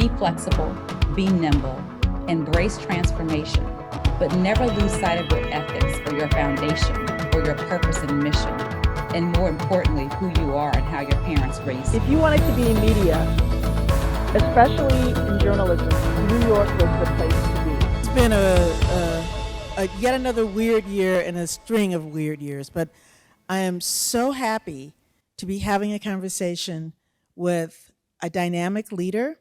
Be flexible, be nimble, embrace transformation, but never lose sight of your ethics or your foundation or your purpose and mission, and more importantly, who you are and how your parents raised you. If you wanted to be in media, especially in journalism, New York was the place to be. It's been a yet another weird year and a string of weird years, but I am so happy to be having a conversation with a dynamic leader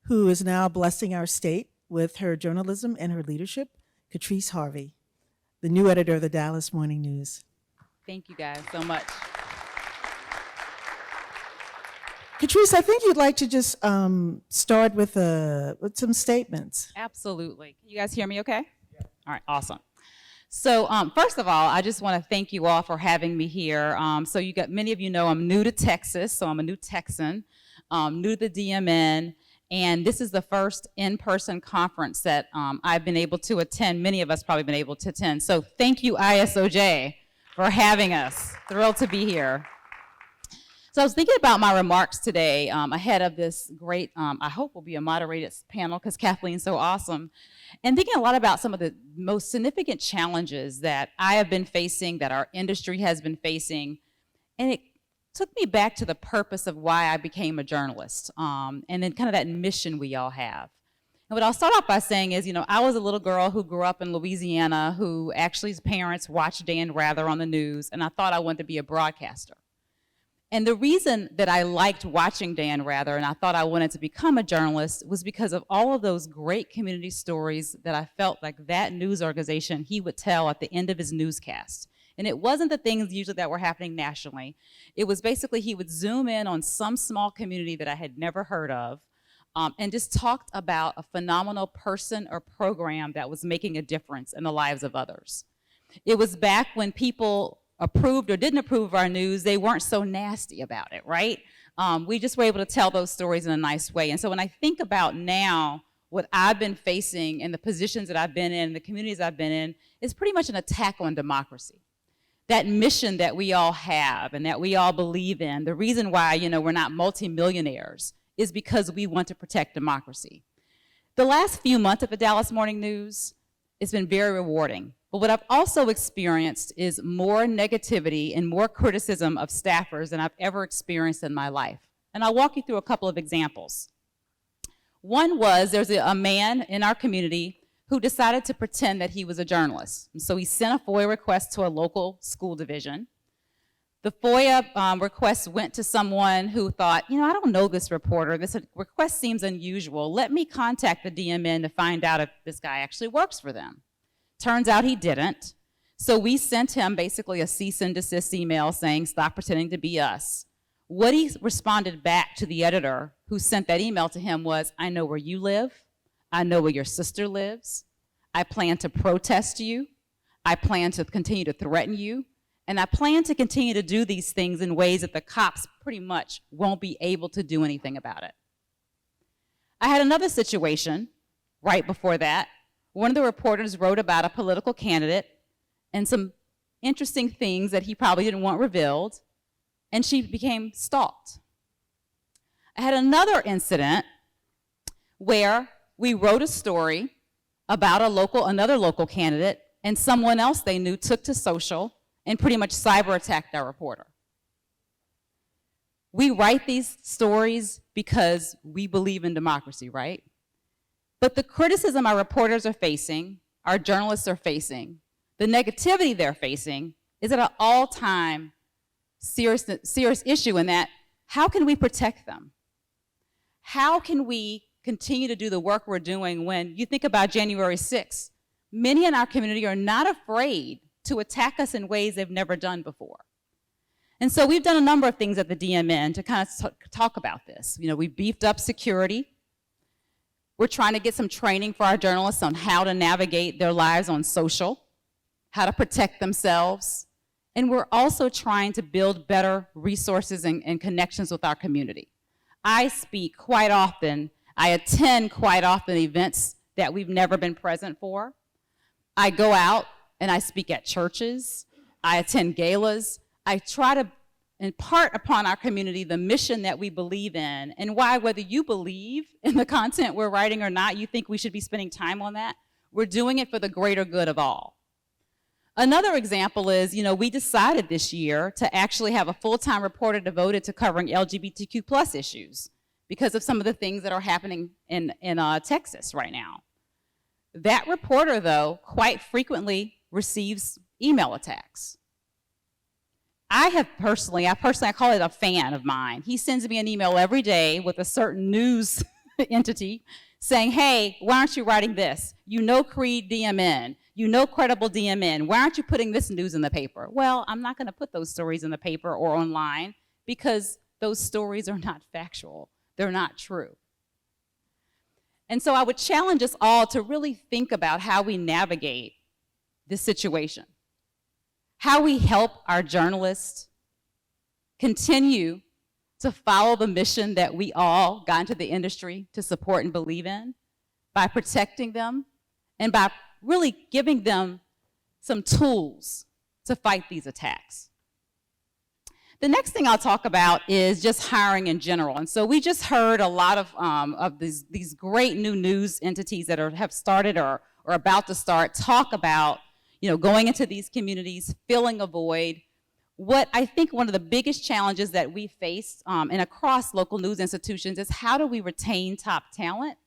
who is now blessing our state with her journalism and her leadership, Katrice Hardy, the new editor of the Dallas Morning News. Thank you guys so much. Katrice, I think you'd like to just start with some statements. Absolutely. Can you guys hear me okay? Yeah. All right, awesome. So first of all, I just want to thank you all for having me here. So many of you know I'm new to Texas, so I'm a new Texan, new to the DMN, and this is the first in-person conference that I've been able to attend. Many of us probably been able to attend. So thank you, ISOJ, for having us. Thrilled to be here. So I was thinking about my remarks today ahead of this great, I hope will be a moderated panel because Kathleen's so awesome, and thinking a lot about some of the most significant challenges that I have been facing, that our industry has been facing, and it took me back to the purpose of why I became a journalist, and then kind of that mission we all have. And what I'll start off by saying is, I was a little girl who grew up in Louisiana who actually's parents watched Dan Rather on the news, and I thought I wanted to be a broadcaster. And the reason that I liked watching Dan Rather and I thought I wanted to become a journalist was because of all of those great community stories that I felt like that news organization he would tell at the end of his newscast. And it wasn't the things usually that were happening nationally. It was basically he would zoom in on some small community that I had never heard of and just talked about a phenomenal person or program that was making a difference in the lives of others. It was back when people approved or didn't approve of our news, they weren't so nasty about it, right? We just were able to tell those stories in a nice way. And so when I think about now what I've been facing and the positions that I've been in, the communities I've been in, is pretty much an attack on democracy. That mission that we all have and that we all believe in, the reason why we're not multimillionaires is because we want to protect democracy. The last few months at the Dallas Morning News, it's been very rewarding. But what I've also experienced is more negativity and more criticism of staffers than I've ever experienced in my life. And I'll walk you through a couple of examples. One was there's a man in our community who decided to pretend that he was a journalist. And so he sent a FOIA request to a local school division. The FOIA request went to someone who thought, I don't know this reporter. This request seems unusual. Let me contact the DMN to find out if this guy actually works for them. Turns out he didn't. So we sent him basically a cease and desist email saying, stop pretending to be us. What he responded back to the editor who sent that email to him was, I know where you live. I know where your sister lives. I plan to protest you. I plan to continue to threaten you. And I plan to continue to do these things in ways that the cops pretty much won't be able to do anything about it. I had another situation right before that. One of the reporters wrote about a political candidate and some interesting things that he probably didn't want revealed, and she became stalked. I had another incident where we wrote a story about another local candidate, and someone else they knew took to social and pretty much cyber attacked our reporter. We write these stories because we believe in democracy, right? But the criticism our reporters are facing, our journalists are facing, the negativity they're facing is at an all-time serious issue in that, how can we protect them? How can we continue to do the work we're doing when you think about January 6th? Many in our community are not afraid to attack us in ways they've never done before. And so we've done a number of things at the DMN to kind of talk about this. We beefed up security. We're trying to get some training for our journalists on how to navigate their lives on social, how to protect themselves, and we're also trying to build better resources and connections with our community. I speak quite often, I attend quite often events that we've never been present for. I go out and I speak at churches, I attend galas. I try to in part upon our community the mission that we believe in, and why, whether you believe in the content we're writing or not, you think we should be spending time on that, we're doing it for the greater good of all. Another example is, we decided this year to actually have a full-time reporter devoted to covering LGBTQ plus issues because of some of the things that are happening in Texas right now. That reporter, though, quite frequently receives email attacks. I call it a fan of mine. He sends me an email every day with a certain news entity saying, hey, why aren't you writing this? You know Creed DMN. You know Credible DMN. Why aren't you putting this news in the paper? Well, I'm not going to put those stories in the paper or online because those stories are not factual. They're not true. And so I would challenge us all to really think about how we navigate this situation, how we help our journalists continue to follow the mission that we all got into the industry to support and believe in, by protecting them and by really giving them some tools to fight these attacks. The next thing I'll talk about is just hiring in general. And so we just heard a lot of these great new news entities that have started or about to start talk about going into these communities, filling a void. What I think one of the biggest challenges that we face and across local news institutions is how do we retain top talent,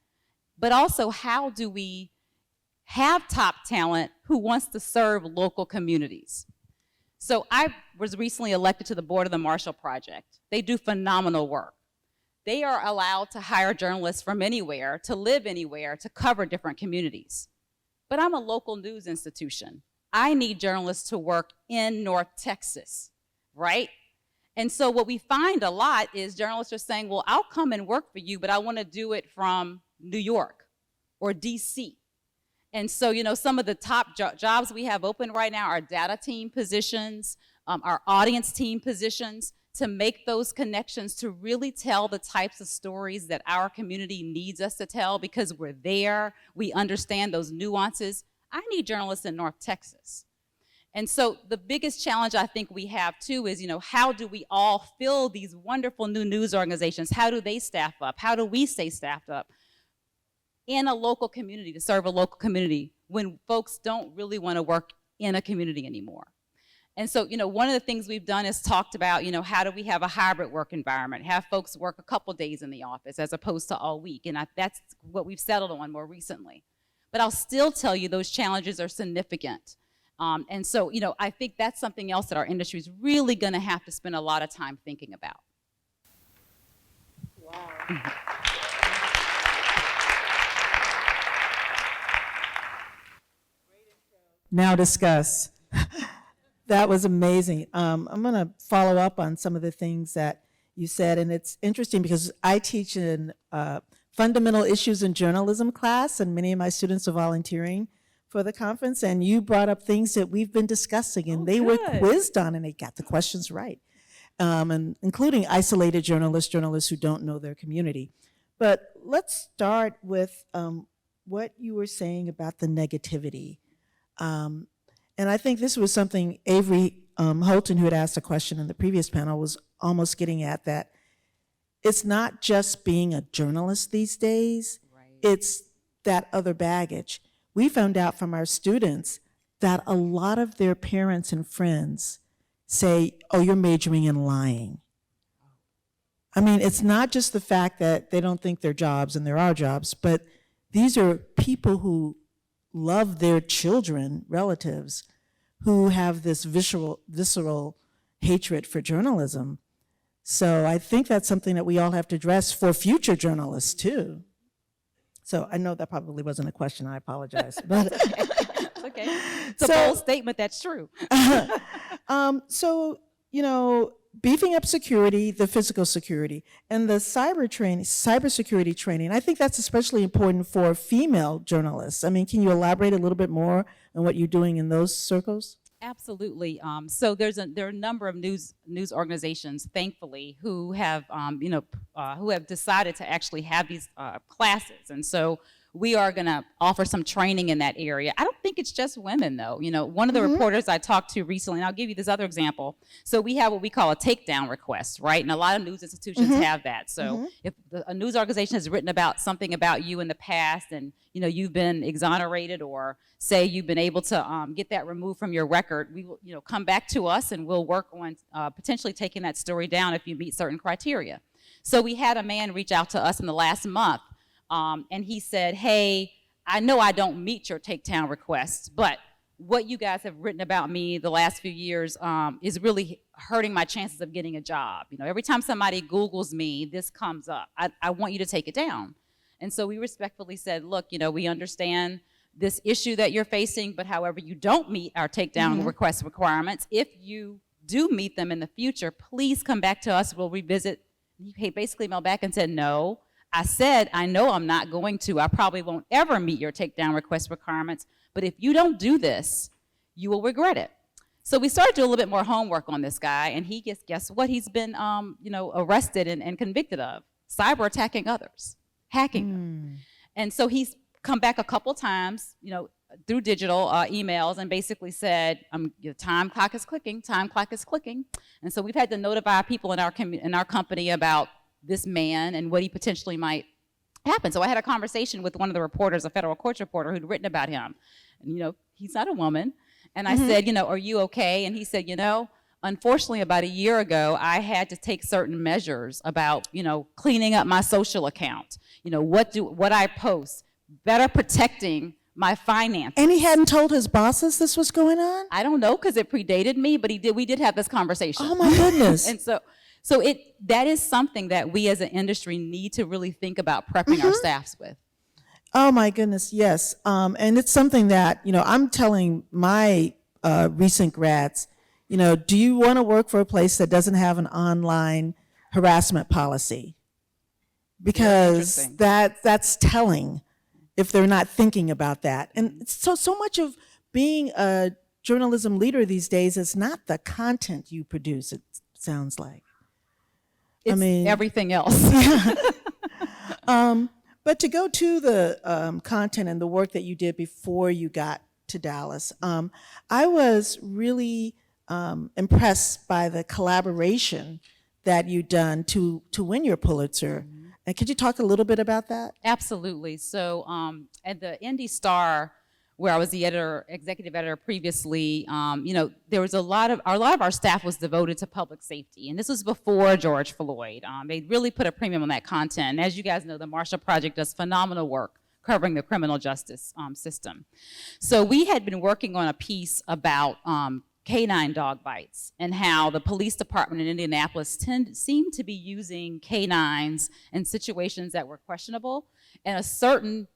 but also how do we have top talent who wants to serve local communities. So I was recently elected to the board of the Marshall Project. They do phenomenal work. They are allowed to hire journalists from anywhere, to live anywhere, to cover different communities. But I'm a local news institution. I need journalists to work in North Texas, right? And so what we find a lot is journalists are saying, well, I'll come and work for you, but I want to do it from New York or DC. And so, some of the top jobs we have open right now are data team positions, our audience team positions, to make those connections, to really tell the types of stories that our community needs us to tell because we're there, we understand those nuances. I need journalists in North Texas. And so the biggest challenge I think we have too is, how do we all fill these wonderful new news organizations? How do they staff up? How do we stay staffed up in a local community, to serve a local community when folks don't really want to work in a community anymore? And so, one of the things we've done is talked about, how do we have a hybrid work environment, have folks work a couple days in the office as opposed to all week. And that's what we've settled on more recently. But I'll still tell you those challenges are significant. And so, I think that's something else that our industry is really going to have to spend a lot of time thinking about. Wow. Now discuss. That was amazing. I'm going to follow up on some of the things that you said, and it's interesting because I teach in fundamental issues in journalism class, and many of my students are volunteering for the conference, and you brought up things that we've been discussing, and they were quizzed on, and they got the questions right, and including isolated journalists who don't know their community. But let's start with what you were saying about the negativity. And I think this was something Avery Holton, who had asked a question in the previous panel, was almost getting at, that it's not just being a journalist these days, right. It's that other baggage. We found out from our students that a lot of their parents and friends say, oh, you're majoring in lying. I mean, it's not just the fact that they don't think they're jobs, and there are jobs, but these are people who love their children, relatives, who have this visceral hatred for journalism. So I think that's something that we all have to address for future journalists too. So I know that probably wasn't a question, I apologize. But it's okay. It's a bold statement, that's true. So, beefing up security, the physical security, and the cybersecurity training, I think that's especially important for female journalists. I mean, can you elaborate a little bit more on what you're doing in those circles? Absolutely. So there are a number of news organizations, thankfully, who have decided to actually have these classes. And so we are going to offer some training in that area. I don't think it's just women, though. You know, one of the reporters I talked to recently, and I'll give you this other example. So we have what we call a takedown request, right? And a lot of news institutions have that. So if a news organization has written about something about you in the past, and you know you've been exonerated, or say you've been able to get that removed from your record, we will, you know, come back to us and we'll work on potentially taking that story down if you meet certain criteria. So we had a man reach out to us in the last month. And he said, hey, I know I don't meet your takedown requests, but what you guys have written about me the last few years is really hurting my chances of getting a job. You know, every time somebody Googles me, this comes up. I want you to take it down. And so we respectfully said, look, you know, we understand this issue that you're facing, but however you don't meet our takedown request requirements, if you do meet them in the future, please come back to us. We'll revisit. He basically emailed back and said, no. I said, I know I'm not going to. I probably won't ever meet your takedown request requirements, but if you don't do this, you will regret it. So we started doing a little bit more homework on this guy, and he gets, guess what he's been you know, arrested and convicted of? Cyber attacking others, hacking them. And so he's come back a couple times, you know, through digital emails, and basically said, your time clock is clicking, time clock is clicking. And so we've had to notify people in our company about this man and what he potentially might happen. So I had a conversation with one of the reporters, a federal courts reporter who'd written about him. And, you know, he's not a woman. And I said, you know, are you okay? And he said, you know, unfortunately, about a year ago, I had to take certain measures about, you know, cleaning up my social account, you know, what I post, better protecting my finances. And he hadn't told his bosses this was going on? I don't know, because it predated me, but we did have this conversation. Oh my goodness. And so that is something that we as an industry need to really think about prepping our staffs with. Oh my goodness, yes. And it's something that, you know, I'm telling my recent grads, you know, do you want to work for a place that doesn't have an online harassment policy? Because that's telling if they're not thinking about that. And so much of being a journalism leader these days is not the content you produce, it sounds like. It's everything else. But to go to the content and the work that you did before you got to Dallas, I was really impressed by the collaboration that you've done to win your Pulitzer. And could you talk a little bit about that? Absolutely. So at the Indy Star, where I was the executive editor previously, you know, there was a lot of our staff was devoted to public safety, and this was before George Floyd. They really put a premium on that content. And as you guys know, the Marshall Project does phenomenal work covering the criminal justice system. So we had been working on a piece about canine dog bites and how the police department in Indianapolis seemed to be using canines in situations that were questionable, and a certain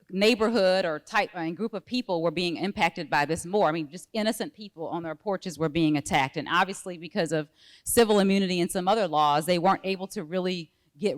neighborhood or type and group of people were being impacted by this more. I mean, just innocent people on their porches were being attacked, and obviously because of civil immunity and some other laws, they weren't able to really get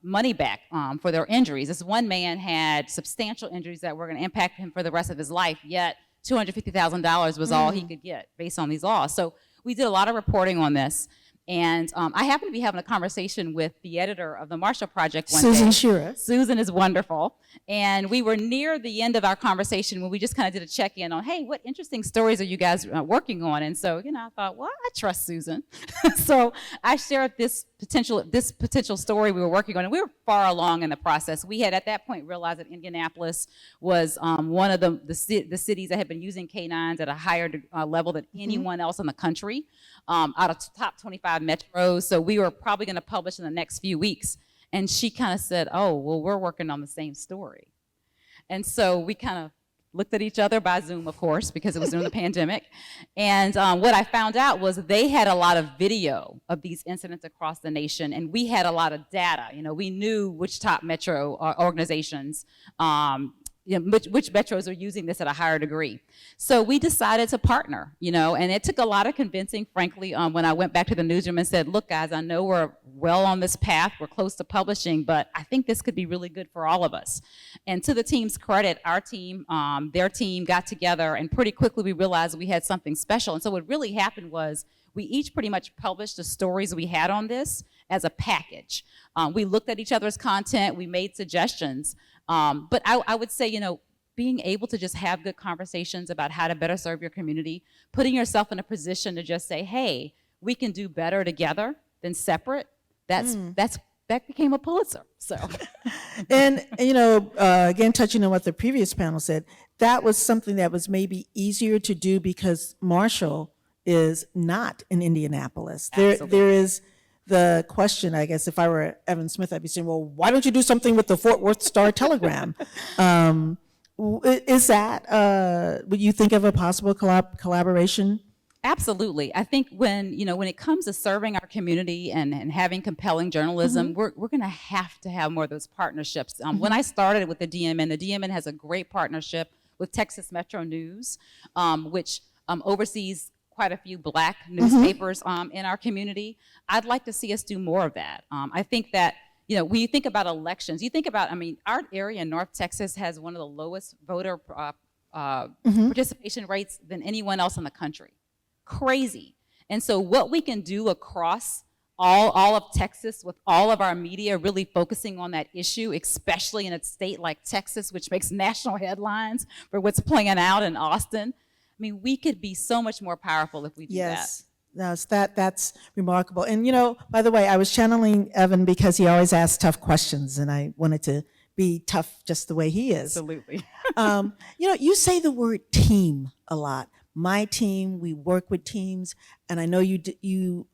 money back for their injuries. This one man had substantial injuries that were going to impact him for the rest of his life, yet $250,000 was all he could get based on these laws. So we did a lot of reporting on this. And I happened to be having a conversation with the editor of the Marshall Project one day. Susan Shearer. Susan is wonderful. And we were near the end of our conversation when we just kind of did a check-in on, hey, what interesting stories are you guys working on? And so, you know, I thought, well, I trust Susan. So I shared this potential story we were working on, and we were far along in the process. We had at that point realized that Indianapolis was one of the cities that had been using canines at a higher level than anyone else in the country, out of top 25 metros. So we were probably going to publish in the next few weeks. And she kind of said, oh, well, we're working on the same story. And so we kind of looked at each other by Zoom, of course, because it was during the pandemic. And what I found out was they had a lot of video of these incidents across the nation, and we had a lot of data. You know, we knew which top metro organizations, you know, which metros are using this at a higher degree. So we decided to partner, you know, and it took a lot of convincing, frankly, when I went back to the newsroom and said, look, guys, I know we're well on this path, we're close to publishing, but I think this could be really good for all of us. And to the team's credit, our team, their team got together, and pretty quickly we realized we had something special. And so what really happened was we each pretty much published the stories we had on this as a package. We looked at each other's content, we made suggestions, But I would say, being able to just have good conversations about how to better serve your community, putting yourself in a position to just say, hey, we can do better together than separate, that became a Pulitzer. So, And again, touching on what the previous panel said, that was something that was maybe easier to do because Marshall is not in Indianapolis. There is the question, I guess, if I were Evan Smith, I'd be saying, well, why don't you do something with the Fort Worth Star-Telegram? Is that, would you think of a possible collaboration? Absolutely. I think when it comes to serving our community and having compelling journalism, we're going to have more of those partnerships. When I started with the DMN has a great partnership with Texas Metro News, which oversees quite a few Black newspapers in our community. I'd like to see us do more of that. I think that, when you think about elections, you think about, our area in North Texas has one of the lowest voter participation rates than anyone else in the country. Crazy. And so what we can do across all of Texas with all of our media really focusing on that issue, especially in a state like Texas, which makes national headlines for what's playing out in Austin. We could be so much more powerful if we do that. Yes, that's remarkable. And by the way, I was channeling Evan because he always asks tough questions, and I wanted to be tough just the way he is. Absolutely. You say the word team a lot. My team, we work with teams, and I know you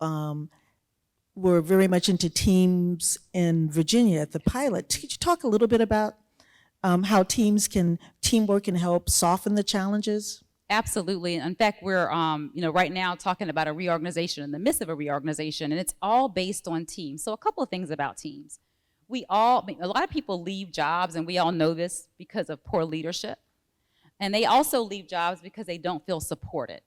were very much into teams in Virginia at the pilot. Could you talk a little bit about how teamwork can help soften the challenges? Absolutely. In fact, we're right now talking about a reorganization, in the midst of a reorganization, and it's all based on teams. So a couple of things about teams. A lot of people leave jobs, and we all know this because of poor leadership. And they also leave jobs because they don't feel supported.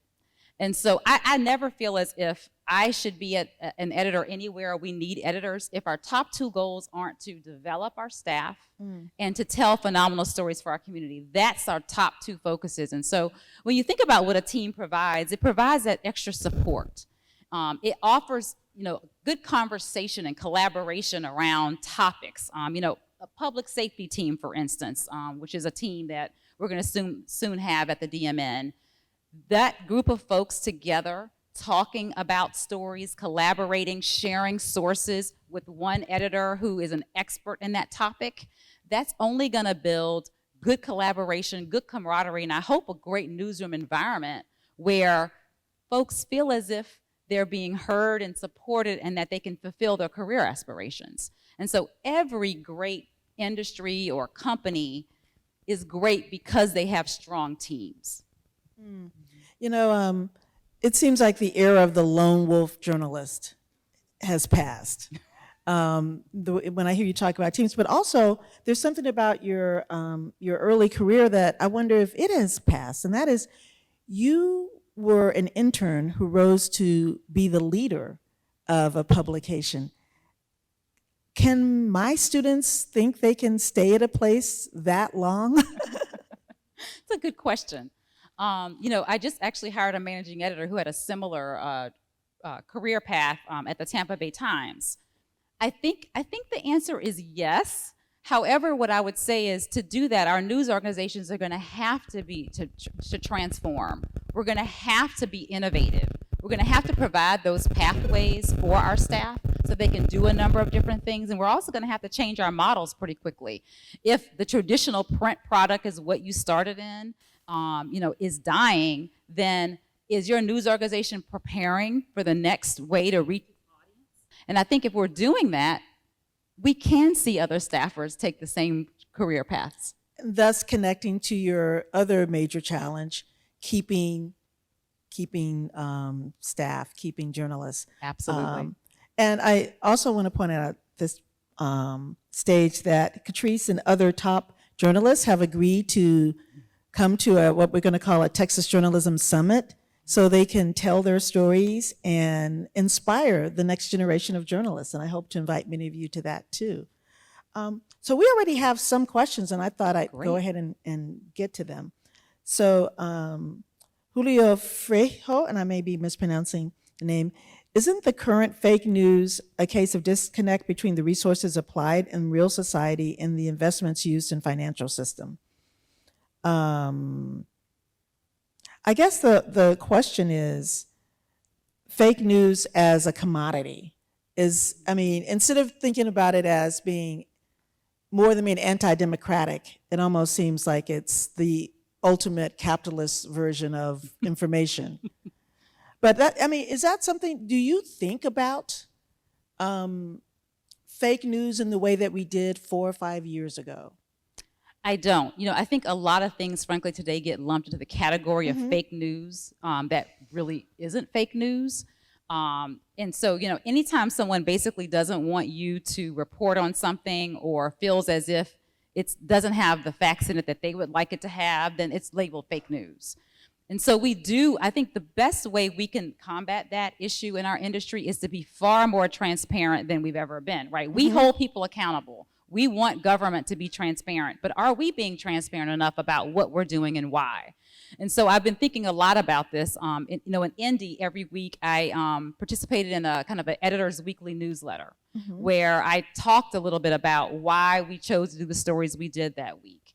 And so I never feel as if I should be an editor anywhere. We need editors if our top two goals aren't to develop our staff and to tell phenomenal stories for our community. That's our top two focuses. And so when you think about what a team provides, it provides that extra support. It offers, good conversation and collaboration around topics. A public safety team, for instance, which is a team that we're going to soon have at the DMN. That group of folks together, talking about stories, collaborating, sharing sources with one editor who is an expert in that topic, that's only going to build good collaboration, good camaraderie, and I hope a great newsroom environment where folks feel as if they're being heard and supported and that they can fulfill their career aspirations. And so every great industry or company is great because they have strong teams. It seems like the era of the lone wolf journalist has passed. When I hear you talk about teams, but also there's something about your early career that I wonder if it has passed, and that is you were an intern who rose to be the leader of a publication. Can my students think they can stay at a place that long? It's a good question. I just actually hired a managing editor who had a similar career path at the Tampa Bay Times. I think the answer is yes. However, what I would say is to do that, our news organizations are going to have to transform. We're going to have to be innovative. We're going to have to provide those pathways for our staff so they can do a number of different things. And we're also going to have to change our models pretty quickly. If the traditional print product is what you started in, is dying, then is your news organization preparing for the next way to reach its audience? And I think if we're doing that, we can see other staffers take the same career paths. Thus connecting to your other major challenge, keeping staff, keeping journalists. Absolutely. And I also want to point out at this stage that Katrice and other top journalists have agreed to come to what we're going to call a Texas Journalism Summit so they can tell their stories and inspire the next generation of journalists. And I hope to invite many of you to that too. So we already have some questions, and I thought I'd go ahead and get to them. So Julio Frejo, and I may be mispronouncing the name, isn't the current fake news a case of disconnect between the resources applied in real society and the investments used in financial system? I guess the question is, fake news as a commodity is, I mean, instead of thinking about it as being more than being anti-democratic, it almost seems like it's the ultimate capitalist version of information. But that, I mean, is that something, do you think about fake news in the way that we did 4 or 5 years ago? I don't. I think a lot of things, frankly, today get lumped into the category of fake news that really isn't fake news. And so, anytime someone basically doesn't want you to report on something or feels as if it doesn't have the facts in it that they would like it to have, then it's labeled fake news. And so I think the best way we can combat that issue in our industry is to be far more transparent than we've ever been, right? We hold people accountable. We want government to be transparent, but are we being transparent enough about what we're doing and why? And so I've been thinking a lot about this. In Indy, every week I participated in a kind of an editor's weekly newsletter where I talked a little bit about why we chose to do the stories we did that week,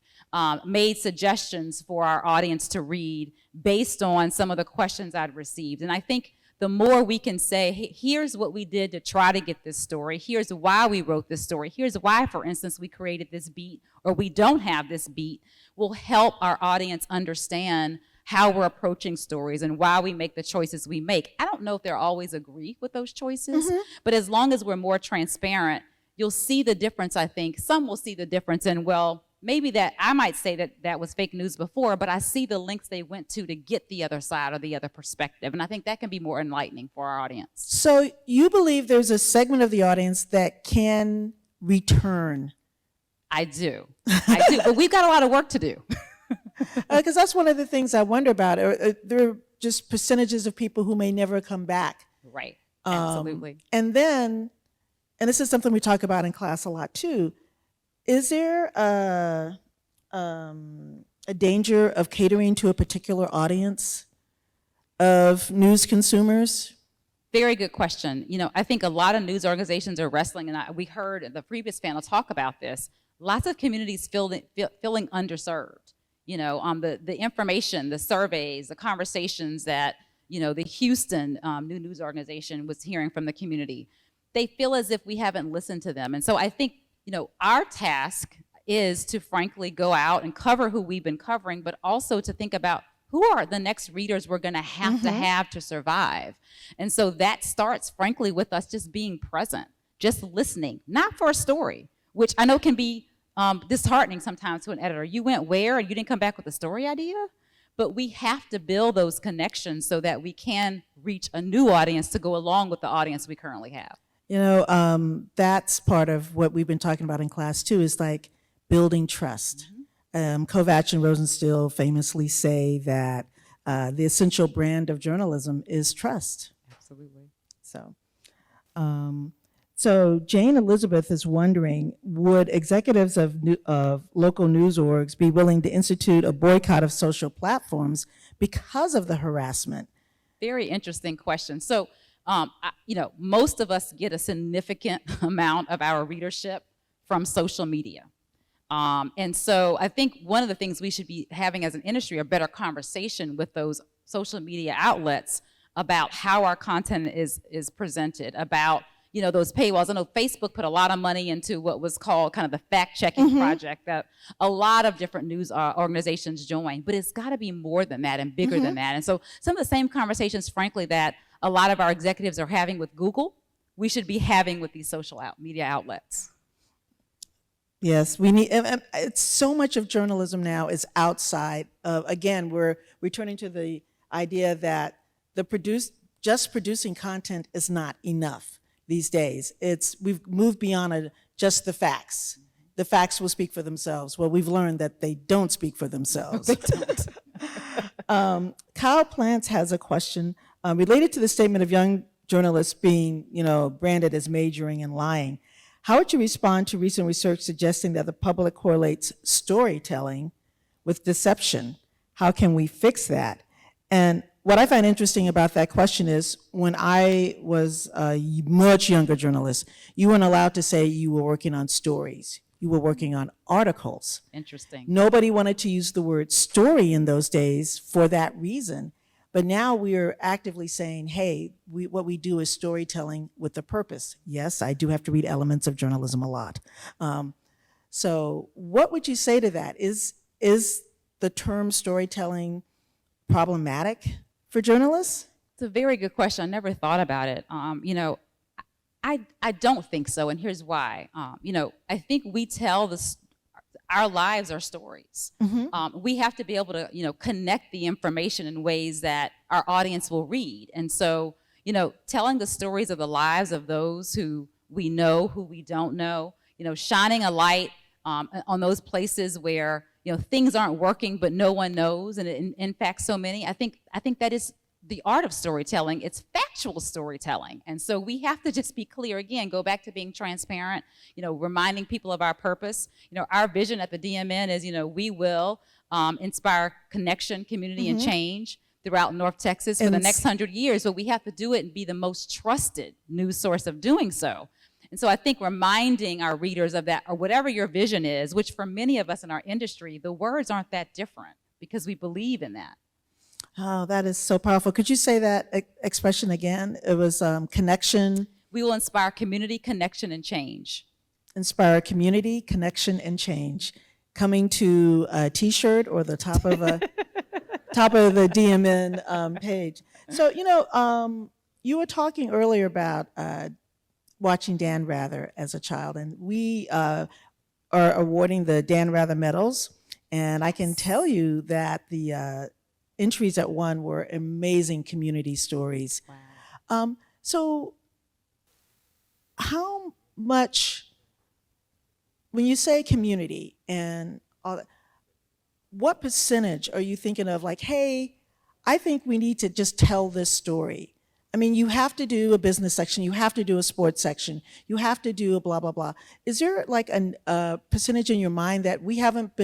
made suggestions for our audience to read based on some of the questions I'd received. And I think the more we can say, hey, here's what we did to try to get this story, here's why we wrote this story, here's why, for instance, we created this beat or we don't have this beat, will help our audience understand how we're approaching stories and why we make the choices we make. I don't know if they'll always agree with those choices, but as long as we're more transparent, you'll see the difference, I think. Some will see the difference in, well, maybe that I might say that was fake news before, but I see the links they went to get the other side or the other perspective. And I think that can be more enlightening for our audience. So you believe there's a segment of the audience that can return? I do. But we've got a lot of work to do. Because that's one of the things I wonder about. There are just percentages of people who may never come back. Right, absolutely. And then, and this is something we talk about in class a lot too, is there a danger of catering to a particular audience of news consumers? Very good question. I think a lot of news organizations are wrestling, and we heard the previous panel talk about this. Lots of communities feeling underserved. The information, the surveys, the conversations that, the Houston New News Organization was hearing from the community, they feel as if we haven't listened to them. And so I think, our task is to frankly go out and cover who we've been covering, but also to think about who are the next readers we're going to have to survive. And so that starts, frankly, with us just being present, just listening, not for a story, which I know can be disheartening sometimes to an editor. You went where and you didn't come back with a story idea? But we have to build those connections so that we can reach a new audience to go along with the audience we currently have. That's part of what we've been talking about in class too, is like building trust. Kovacs and Rosenstiel famously say that the essential brand of journalism is trust. Absolutely. So Jane Elizabeth is wondering, would executives of local news orgs be willing to institute a boycott of social platforms because of the harassment? Very interesting question. So, most of us get a significant amount of our readership from social media. And so I think one of the things we should be having as an industry, a better conversation with those social media outlets about how our content is presented, about those paywalls. I know Facebook put a lot of money into what was called kind of the fact-checking project that a lot of different news organizations joined, but it's got to be more than that and bigger than that. And so some of the same conversations, frankly, that a lot of our executives are having with Google, we should be having with these social media outlets. Yes, we need, it's so much of journalism now is outside of, again, we're returning to the idea that just producing content is not enough these days. We've moved beyond just the facts. The facts will speak for themselves. Well, we've learned that they don't speak for themselves. They don't. Kyle Plants has a question related to the statement of young journalists being, branded as majoring in lying. How would you respond to recent research suggesting that the public correlates storytelling with deception? How can we fix that? And what I find interesting about that question is when I was a much younger journalist, you weren't allowed to say you were working on stories. You were working on articles. Interesting. Nobody wanted to use the word story in those days for that reason. But now we are actively saying, hey, what we do is storytelling with a purpose. Yes, I do have to read Elements of Journalism a lot. So what would you say to that? Is the term storytelling problematic for journalists? It's a very good question. I never thought about it. You know, I don't think so, and here's why. You know, I think we tell our lives are stories. We have to be able to, you know, connect the information in ways that our audience will read. And so, you know, telling the stories of the lives of those who we know, who we don't know, you know, shining a light on those places where, you know, things aren't working, but no one knows, and in fact, so many. I think that is the art of storytelling. It's factual storytelling, and so we have to just be clear. Again, go back to being transparent. You know, reminding people of our purpose. You know, our vision at the DMN is, you know, we will inspire connection, community, and change throughout North Texas for the next 100 years. But we have to do it and be the most trusted news source of doing so. And so I think reminding our readers of that, or whatever your vision is, which for many of us in our industry, the words aren't that different because we believe in that. Oh, that is so powerful. Could you say that expression again? It was connection. We will inspire community, connection, and change. Inspire community, connection, and change. Coming to a T-shirt or the top of a top of the DMN page. So, you know, you were talking earlier about watching Dan Rather as a child, and we are awarding the Dan Rather medals, and I can tell you that the entries that won were amazing community stories. Wow. So how much, when you say community and all that, what percentage are you thinking of like, hey, I think we need to just tell this story? I mean, you have to do a business section, you have to do a sports section, you have to do a blah, blah, blah. Is there like a percentage in your mind that we haven't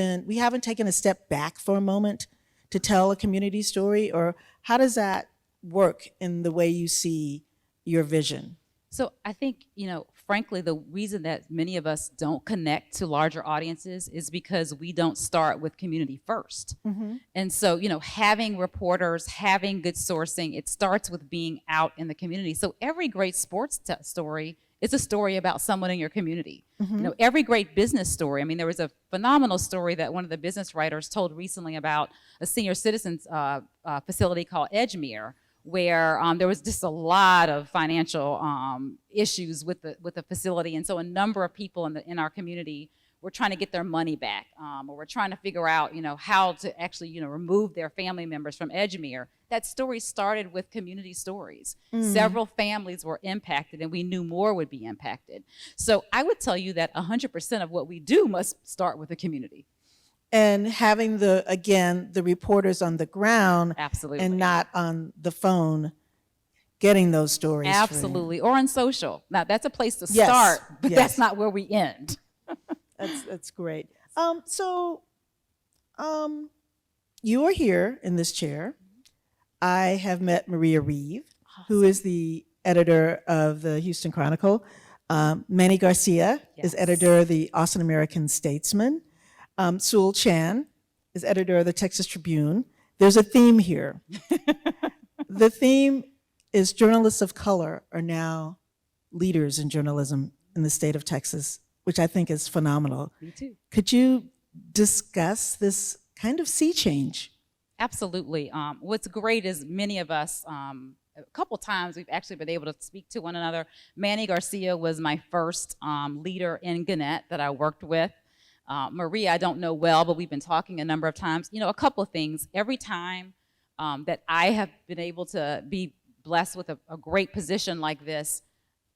taken a step back for a moment to tell a community story? Or how does that work in the way you see your vision? So I think, you know, frankly, the reason that many of us don't connect to larger audiences is because we don't start with community first. And so, you know, having reporters, having good sourcing, it starts with being out in the community. So every great sports story is a story about someone in your community. You know, every great business story. I mean, there was a phenomenal story that one of the business writers told recently about a senior citizens facility called Edgemere, where there was just a lot of financial issues with the facility, and so a number of people in our community were trying to get their money back, or were trying to figure out, you know, how to actually, you know, remove their family members from Edgemere. That story started with community stories. Several families were impacted, and we knew more would be impacted. So I would tell you that 100% of what we do must start with the community. And having the reporters on the ground. Absolutely. And not on the phone getting those stories. Absolutely. Or on social. Now that's a place to start, but that's not where we end. That's great. You are here in this chair. I have met Maria Reeve, who is the editor of the Houston Chronicle. Manny Garcia is editor of the Austin American Statesman. Sewell Chan is editor of the Texas Tribune. There's a theme here. The theme is journalists of color are now leaders in journalism in the state of Texas, which I think is phenomenal. Me too. Could you discuss this kind of sea change? Absolutely. What's great is many of us, a couple times we've actually been able to speak to one another. Manny Garcia was my first leader in Gannett that I worked with. Maria, I don't know well, but we've been talking a number of times. You know, a couple of things. Every time that I have been able to be blessed with a great position like this,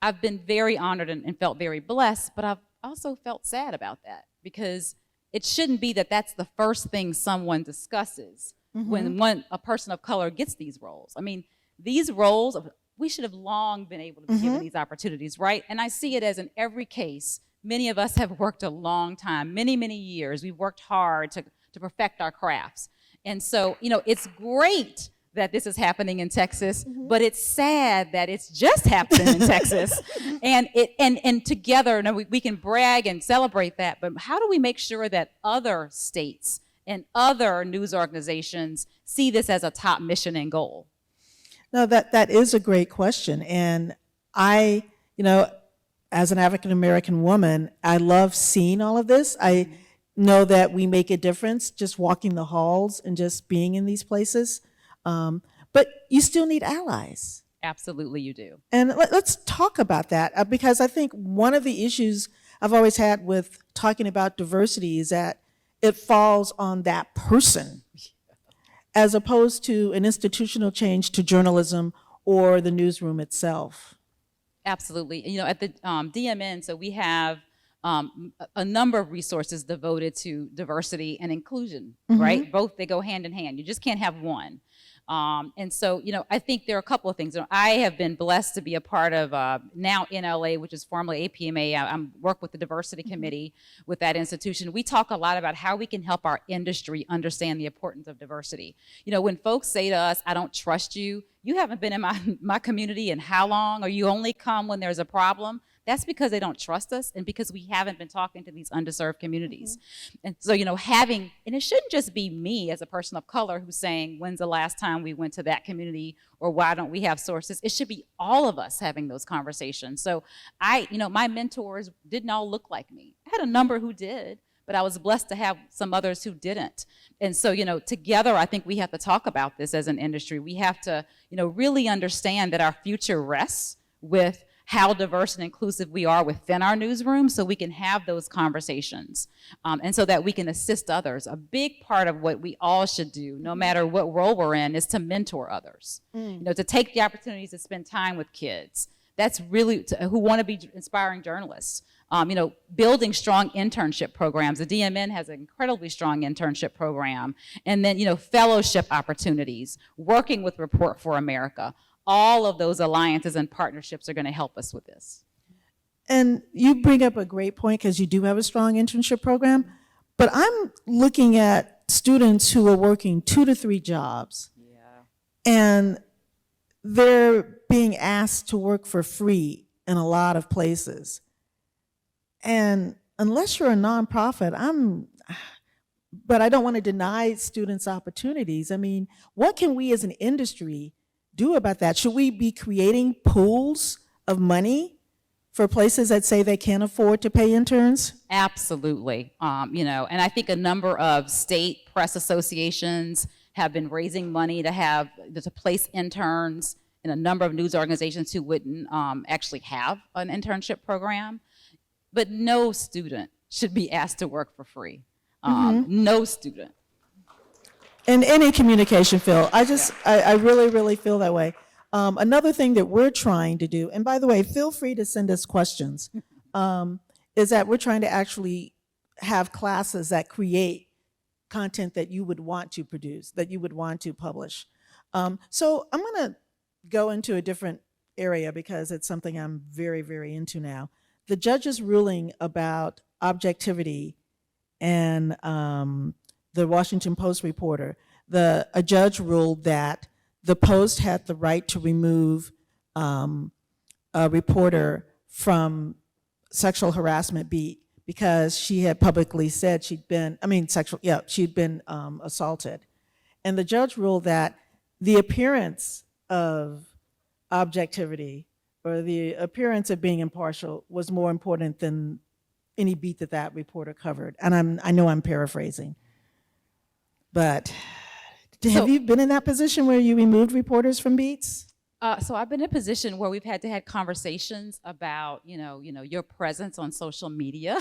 I've been very honored and felt very blessed, but I've also felt sad about that, because it shouldn't be that that's the first thing someone discusses when a person of color gets these roles. I mean, these roles, we should have long been able to be given these opportunities, right? And I see it as in every case. Many of us have worked a long time, many, many years. We've worked hard to perfect our crafts. And so, you know, it's great that this is happening in Texas, but it's sad that it's just happening in Texas. And together, you know, we can brag and celebrate that, but how do we make sure that other states and other news organizations see this as a top mission and goal? No, that is a great question. And I, you know, as an African American woman, I love seeing all of this. I know that we make a difference just walking the halls and just being in these places. But you still need allies. Absolutely, you do. And let's talk about that, because I think one of the issues I've always had with talking about diversity is that it falls on that person, as opposed to an institutional change to journalism or the newsroom itself. Absolutely. You know, at the DMN, so we have a number of resources devoted to diversity and inclusion, right? Both, they go hand in hand. You just can't have one. And so, you know, I think there are a couple of things. You know, I have been blessed to be a part of now NLA, which is formerly APMA. I work with the diversity committee with that institution. We talk a lot about how we can help our industry understand the importance of diversity. You know, when folks say to us, I don't trust you, you haven't been in my community in how long, or you only come when there's a problem, that's because they don't trust us and because we haven't been talking to these underserved communities. And so, you know, and it shouldn't just be me as a person of color who's saying, when's the last time we went to that community, or why don't we have sources? It should be all of us having those conversations. So you know, my mentors didn't all look like me. I had a number who did, but I was blessed to have some others who didn't. And so, you know, together, I think we have to talk about this as an industry. We have to, you know, really understand that our future rests with how diverse and inclusive we are within our newsroom, so we can have those conversations, and so that we can assist others. A big part of what we all should do, no matter what role we're in, is to mentor others. You know, to take the opportunities to spend time with kids. That's really, who want to be inspiring journalists. You know, building strong internship programs. The DMN has an incredibly strong internship program. And then, you know, fellowship opportunities, working with Report for America. All of those alliances and partnerships are going to help us with this. And you bring up a great point, because you do have a strong internship program, but I'm looking at students who are working 2 to 3 jobs. Yeah. And they're being asked to work for free in a lot of places. And unless you're a nonprofit, but I don't want to deny students opportunities. I mean, what can we as an industry do about that? Should we be creating pools of money for places that say they can't afford to pay interns? Absolutely. You know, and I think a number of state press associations have been raising money to place interns in a number of news organizations who wouldn't actually have an internship program. But no student should be asked to work for free. No student. In any communication field. I really, really feel that way. Another thing that we're trying to do, and by the way, feel free to send us questions, is that we're trying to actually have classes that create content that you would want to produce, that you would want to publish. So I'm going to go into a different area because it's something I'm very, very into now. The judge's ruling about objectivity and the Washington Post reporter, a judge ruled that the Post had the right to remove a reporter from sexual harassment beat because she had publicly said she'd been assaulted. And the judge ruled that the appearance of objectivity or the appearance of being impartial was more important than any beat that reporter covered. And I know I'm paraphrasing. But have you been in that position where you removed reporters from beats? So I've been in a position where we've had to have conversations about, you know, your presence on social media.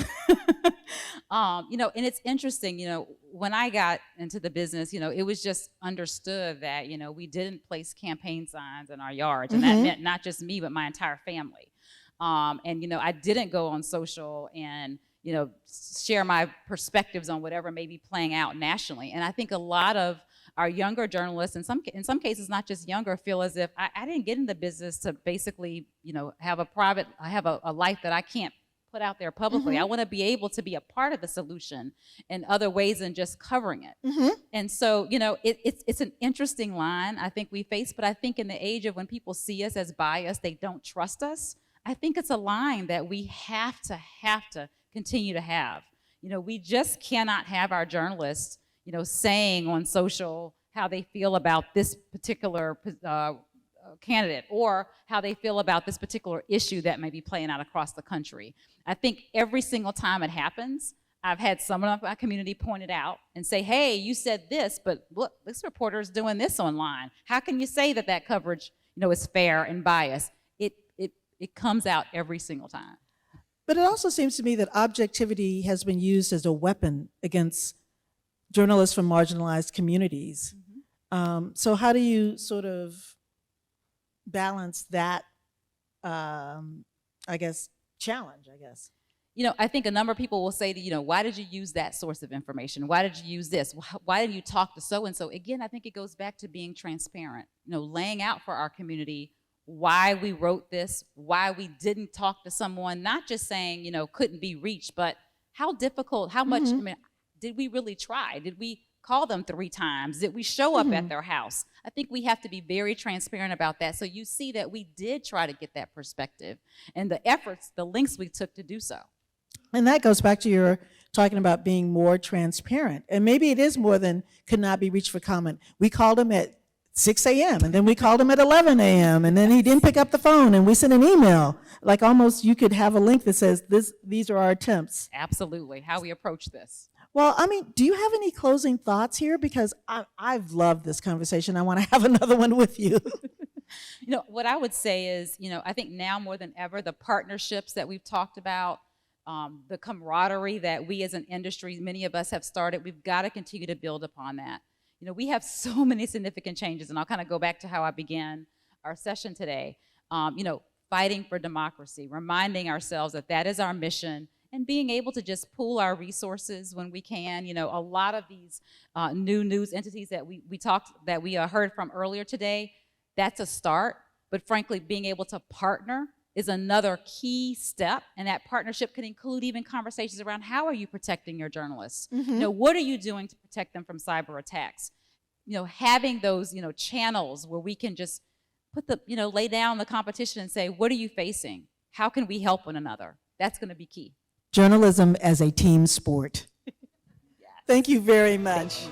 You know, and it's interesting, you know, when I got into the business, you know, it was just understood that, you know, we didn't place campaign signs in our yards. And that meant not just me, but my entire family. And, you know, I didn't go on social and, you know, share my perspectives on whatever may be playing out nationally. And I think a lot of our younger journalists, in some cases not just younger, feel as if I didn't get in the business to basically, you know, have a life that I can't put out there publicly. I want to be able to be a part of the solution in other ways than just covering it. And so, you know, it's an interesting line I think we face, but I think in the age of when people see us as biased, they don't trust us. I think it's a line that we have to continue to have. You know, we just cannot have our journalists, you know, saying on social how they feel about this particular candidate or how they feel about this particular issue that may be playing out across the country. I think every single time it happens, I've had someone of my community point it out and say, hey, you said this, but look, this reporter is doing this online. How can you say that that coverage, you know, is fair and biased? It comes out every single time. But it also seems to me that objectivity has been used as a weapon against journalists from marginalized communities. So how do you sort of balance that, I guess, challenge, I guess? You know, I think a number of people will say, you know, why did you use that source of information? Why did you use this? Why didn't you talk to so-and-so? Again, I think it goes back to being transparent, you know, laying out for our community why we wrote this, why we didn't talk to someone, not just saying, you know, couldn't be reached, but how difficult, how much, I mean, did we really try? Did we call them 3 times? Did we show up at their house? I think we have to be very transparent about that. So you see that we did try to get that perspective and the efforts, the lengths we took to do so. And that goes back to your talking about being more transparent. And maybe it is more than could not be reached for comment. We called him at 6 a.m. and then we called him at 11 a.m. and then he didn't pick up the phone and we sent an email. Like almost you could have a link that says these are our attempts. Absolutely, how we approach this. Well, I mean, do you have any closing thoughts here? Because I've loved this conversation. I want to have another one with you. You know, what I would say is, you know, I think now more than ever, the partnerships that we've talked about, the camaraderie that we as an industry, many of us have started, we've got to continue to build upon that. You know, we have so many significant changes, and I'll kind of go back to how I began our session today. You know, fighting for democracy, reminding ourselves that that is our mission, and being able to just pool our resources when we can. You know, a lot of these new news entities that we heard from earlier today, that's a start, but frankly, being able to partner is another key step, and that partnership can include even conversations around how are you protecting your journalists? You know, what are you doing to protect them from cyber attacks? You know, having those, you know, channels where we can just put the, you know, lay down the competition and say, what are you facing? How can we help one another? That's going to be key. Journalism as a team sport. Thank you very much.